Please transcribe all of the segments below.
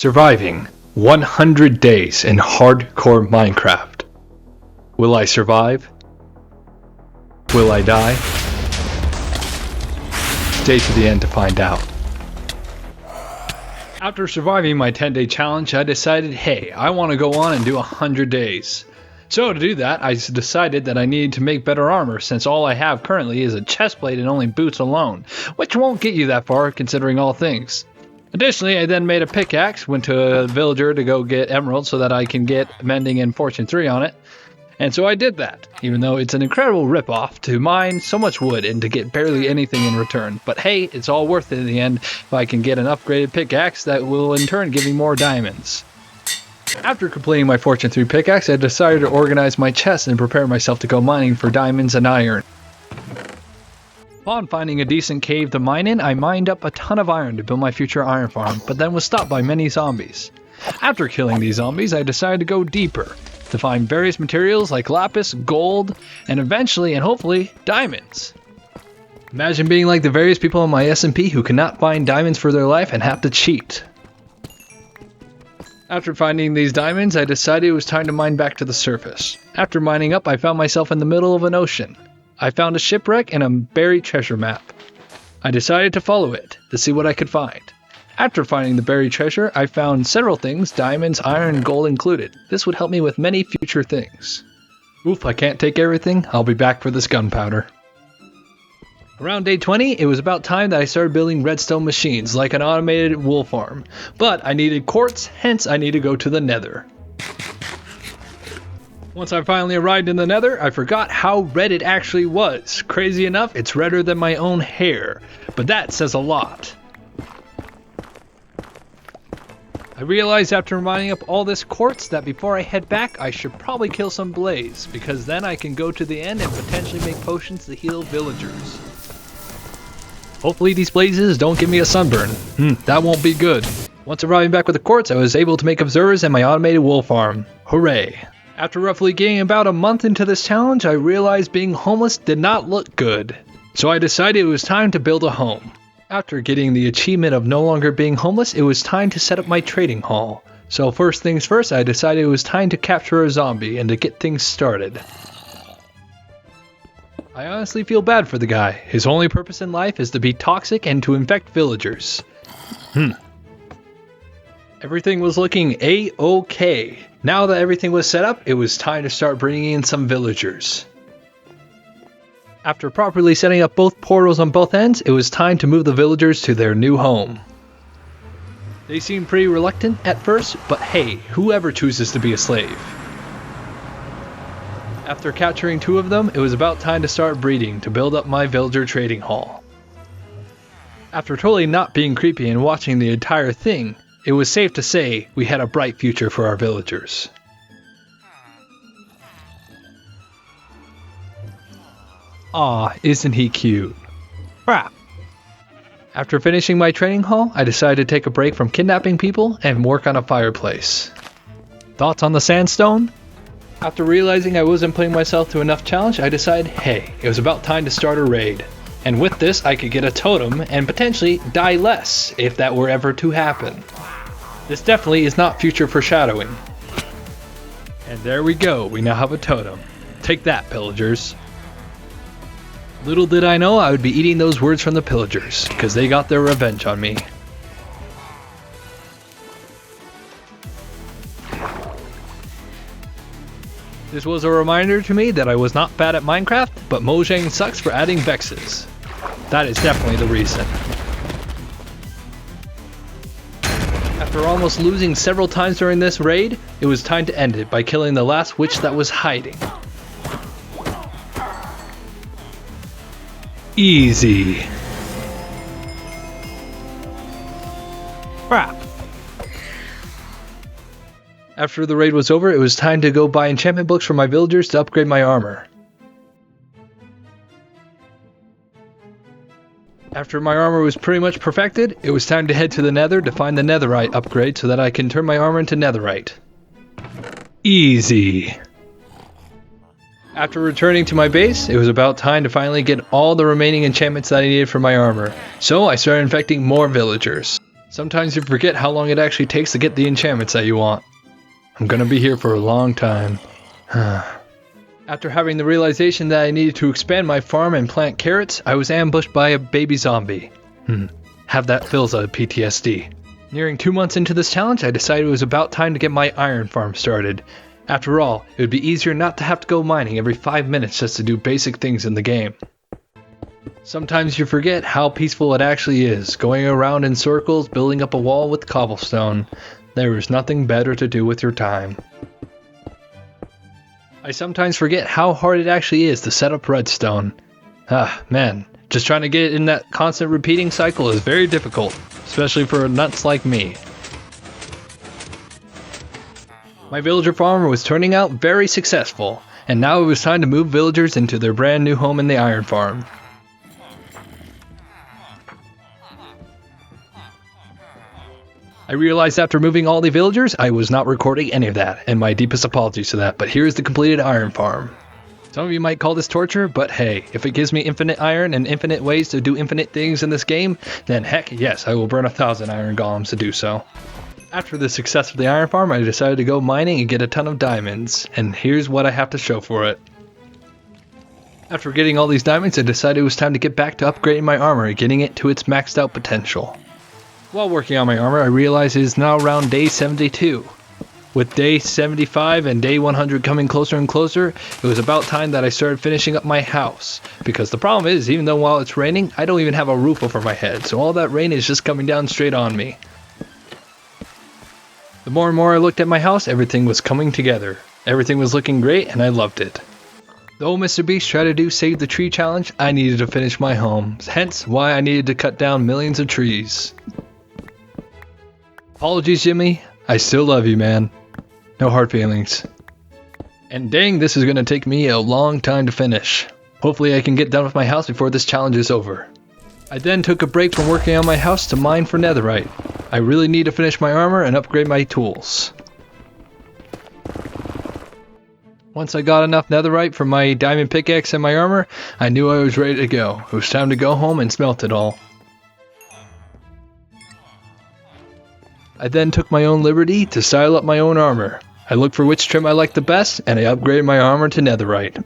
Surviving 100 days in hardcore Minecraft. Will I survive? Will I die? Stay to the end to find out. After surviving my 10-day challenge, I decided, hey, I want to go on and do 100 days. So to do that, I decided that I needed to make better armor, since all I have currently is a chestplate and only boots alone, which won't get you that far considering all things. Additionally, I then made a pickaxe, went to a villager to go get emeralds so that I can get mending and fortune 3 on it. And so I did that, even though it's an incredible ripoff to mine so much wood and to get barely anything in return. But hey, it's all worth it in the end if I can get an upgraded pickaxe that will in turn give me more diamonds. After completing my fortune 3 pickaxe, I decided to organize my chest and prepare myself to go mining for diamonds and iron. Upon finding a decent cave to mine in, I mined up a ton of iron to build my future iron farm, but then was stopped by many zombies. After killing these zombies, I decided to go deeper, to find various materials like lapis, gold, and eventually, and hopefully, diamonds. Imagine being like the various people in my SMP who cannot find diamonds for their life and have to cheat. After finding these diamonds, I decided it was time to mine back to the surface. After mining up, I found myself in the middle of an ocean. I found a shipwreck and a buried treasure map. I decided to follow it, to see what I could find. After finding the buried treasure, I found several things, diamonds, iron, and gold included. This would help me with many future things. Oof, I can't take everything. I'll be back for this gunpowder. Around day 20, it was about time that I started building redstone machines, like an automated wool farm. But I needed quartz, hence I need to go to the nether. Once I finally arrived in the nether, I forgot how red it actually was. Crazy enough, it's redder than my own hair. But that says a lot. I realized after mining up all this quartz that before I head back, I should probably kill some blaze, because then I can go to the end and potentially make potions to heal villagers. Hopefully these blazes don't give me a sunburn. That won't be good. Once arriving back with the quartz, I was able to make observers and my automated wool farm. Hooray! After roughly getting about a month into this challenge, I realized being homeless did not look good. So I decided it was time to build a home. After getting the achievement of no longer being homeless, it was time to set up my trading hall. So first things first, I decided it was time to capture a zombie and to get things started. I honestly feel bad for the guy. His only purpose in life is to be toxic and to infect villagers. Everything was looking A-OK. Now that everything was set up, it was time to start bringing in some villagers. After properly setting up both portals on both ends, it was time to move the villagers to their new home. They seemed pretty reluctant at first, but hey, whoever chooses to be a slave. After capturing 2 of them, it was about time to start breeding to build up my villager trading hall. After totally not being creepy and watching the entire thing, it was safe to say we had a bright future for our villagers. Aw, isn't he cute? Crap! After finishing my training hall, I decided to take a break from kidnapping people and work on a fireplace. Thoughts on the sandstone? After realizing I wasn't putting myself to enough challenge, I decided, hey, it was about time to start a raid. And with this, I could get a totem and potentially die less, if that were ever to happen. This definitely is not future foreshadowing. And there we go, we now have a totem. Take that, pillagers. Little did I know I would be eating those words from the pillagers, because they got their revenge on me. This was a reminder to me that I was not bad at Minecraft, but Mojang sucks for adding vexes. That is definitely the reason. After almost losing several times during this raid, it was time to end it by killing the last witch that was hiding. Easy. Crap. After the raid was over, it was time to go buy enchantment books for my villagers to upgrade my armor. After my armor was pretty much perfected, it was time to head to the nether to find the netherite upgrade so that I can turn my armor into netherite. Easy. After returning to my base, it was about time to finally get all the remaining enchantments that I needed for my armor, so I started infecting more villagers. Sometimes you forget how long it actually takes to get the enchantments that you want. I'm gonna be here for a long time. After having the realization that I needed to expand my farm and plant carrots, I was ambushed by a baby zombie. Have that fills a PTSD. Nearing 2 months into this challenge, I decided it was about time to get my iron farm started. After all, it would be easier not to have to go mining every 5 minutes just to do basic things in the game. Sometimes you forget how peaceful it actually is, going around in circles, building up a wall with cobblestone. There is nothing better to do with your time. I sometimes forget how hard it actually is to set up redstone. Man, just trying to get it in that constant repeating cycle is very difficult, especially for nuts like me. My villager farm was turning out very successful, and now it was time to move villagers into their brand new home in the iron farm. I realized after moving all the villagers, I was not recording any of that, and my deepest apologies to that, but here's the completed iron farm. Some of you might call this torture, but hey, if it gives me infinite iron and infinite ways to do infinite things in this game, then heck yes, I will burn 1,000 iron golems to do so. After the success of the iron farm, I decided to go mining and get a ton of diamonds, and here's what I have to show for it. After getting all these diamonds, I decided it was time to get back to upgrading my armor and getting it to its maxed out potential. While working on my armor, I realized it is now around day 72. With day 75 and day 100 coming closer and closer, it was about time that I started finishing up my house. Because the problem is, even though while it's raining, I don't even have a roof over my head, so all that rain is just coming down straight on me. The more and more I looked at my house, everything was coming together. Everything was looking great, and I loved it. Though Mr. Beast tried to do Save the Tree challenge, I needed to finish my home, hence why I needed to cut down millions of trees. Apologies, Jimmy. I still love you, man. No hard feelings. And dang, this is gonna take me a long time to finish. Hopefully I can get done with my house before this challenge is over. I then took a break from working on my house to mine for netherite. I really need to finish my armor and upgrade my tools. Once I got enough netherite for my diamond pickaxe and my armor, I knew I was ready to go. It was time to go home and smelt it all. I then took my own liberty to style up my own armor. I looked for which trim I liked the best, and I upgraded my armor to netherite.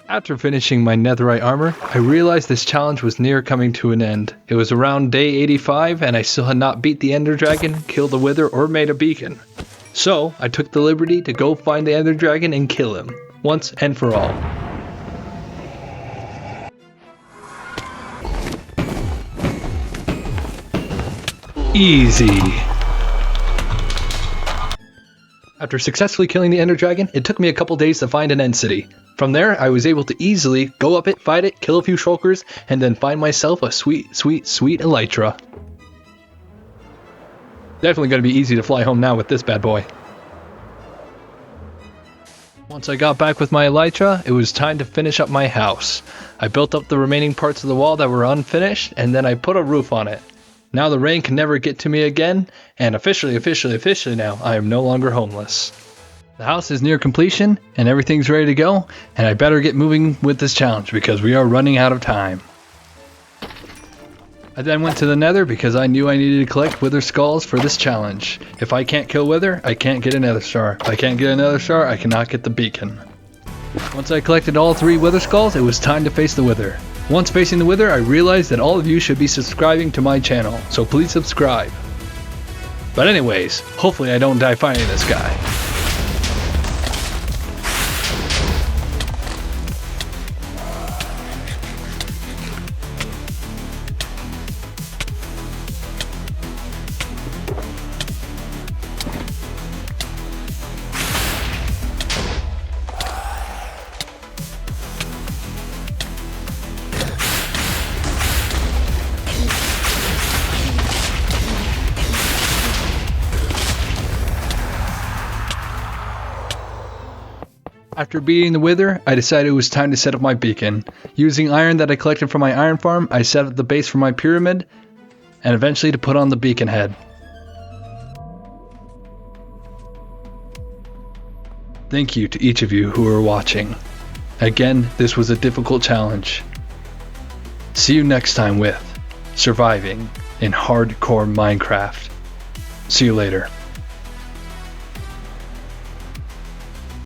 After finishing my netherite armor, I realized this challenge was near coming to an end. It was around day 85, and I still had not beat the ender dragon, killed the wither, or made a beacon. So, I took the liberty to go find the Ender Dragon and kill him, once and for all. Easy. After successfully killing the Ender Dragon, it took me a couple days to find an end city. From there, I was able to easily go up it, fight it, kill a few shulkers, and then find myself a sweet elytra. Definitely going to be easy to fly home now with this bad boy. Once I got back with my elytra, it was time to finish up my house. I built up the remaining parts of the wall that were unfinished, and then I put a roof on it. Now the rain can never get to me again, and officially now, I am no longer homeless. The house is near completion, and everything's ready to go, and I better get moving with this challenge because we are running out of time. I then went to the nether because I knew I needed to collect wither skulls for this challenge. If I can't kill wither, I can't get a nether star. If I can't get a nether star, I cannot get the beacon. Once I collected all 3 wither skulls, it was time to face the wither. Once facing the wither, I realized that all of you should be subscribing to my channel, so please subscribe. But anyways, hopefully I don't die fighting this guy. After beating the wither, I decided it was time to set up my beacon. Using iron that I collected from my iron farm, I set up the base for my pyramid, and eventually to put on the beacon head. Thank you to each of you who are watching. Again, this was a difficult challenge. See you next time with Surviving in Hardcore Minecraft. See you later.